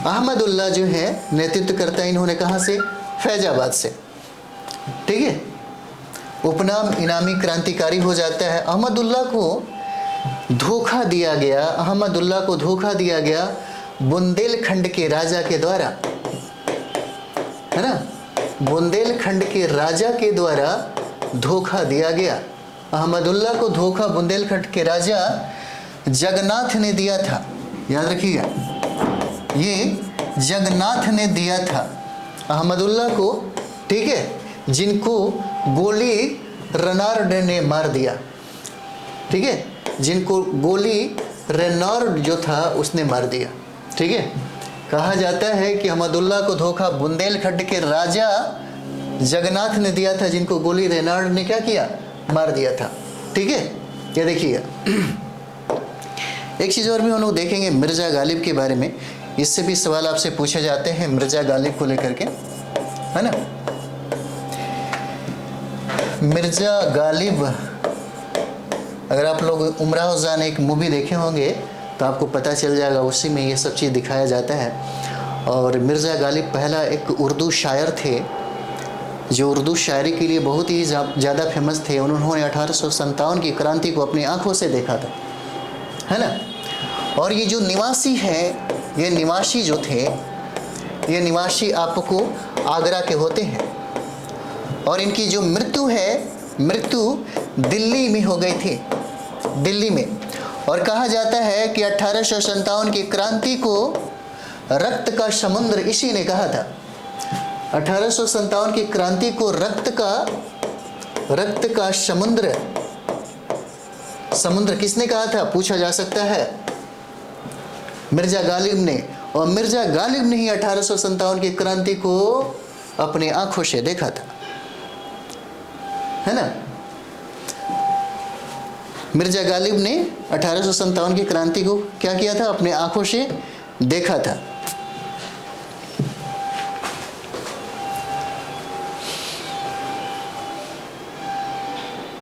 अहमदुल्ला जो है नेतृत्व करता है, इन्होंने कहां से? फैजाबाद से, ठीक है। उपनाम इनामी क्रांतिकारी हो जाता है। अहमदुल्ला को धोखा दिया गया, अहमदुल्ला को धोखा दिया गया बुंदेलखंड के राजा के द्वारा, है ना। बुंदेलखंड के राजा के द्वारा धोखा दिया गया। अहमदुल्ला को धोखा बुंदेलखंड के राजा जगन्नाथ ने दिया था, याद रखिएगा। ये जगन्नाथ ने दिया था अहमदुल्ला को, ठीक है, जिनको गोली रेनार्ड ने मार दिया, ठीक है, जिनको गोली रेनार्ड जो था उसने मार दिया, ठीक है। कहा जाता है कि अहमदुल्ला को धोखा बुंदेलखंड के राजा जगन्नाथ ने दिया था, जिनको गोली रेनार्ड ने क्या किया? मार दिया था, ठीक है। ये देखिएगा। एक चीज़ और भी हम लोग देखेंगे मिर्ज़ा गालिब के बारे में। इससे भी सवाल आपसे पूछे जाते हैं मिर्ज़ा गालिब को लेकर के, है ना। मिर्ज़ा गालिब, अगर आप लोग उमराव जान एक मूवी देखे होंगे तो आपको पता चल जाएगा, उसी में ये सब चीज़ दिखाया जाता है। और मिर्ज़ा गालिब पहला एक उर्दू शायर थे, जो उर्दू शायरी के लिए बहुत ही ज़्यादा फेमस थे। उन्होंने 1857 की क्रांति को अपनी आंखों से देखा था, है ना। और ये जो निवासी है, ये निवासी जो थे, ये निवासी आपको आगरा के होते हैं। और इनकी जो मृत्यु है, मृत्यु दिल्ली में हो गई थी, दिल्ली में। और कहा जाता है कि 1857 की क्रांति को रक्त का समुद्र इसी ने कहा था। 1857 की क्रांति को रक्त का समुद्र किसने कहा था? पूछा जा सकता है। मिर्ज़ा गालिब ने। और मिर्ज़ा गालिब ने ही 1857 की क्रांति को अपनी आंखों से देखा था, है ना। मिर्ज़ा गालिब ने 1857 की क्रांति को क्या किया था? अपने आंखों से देखा था।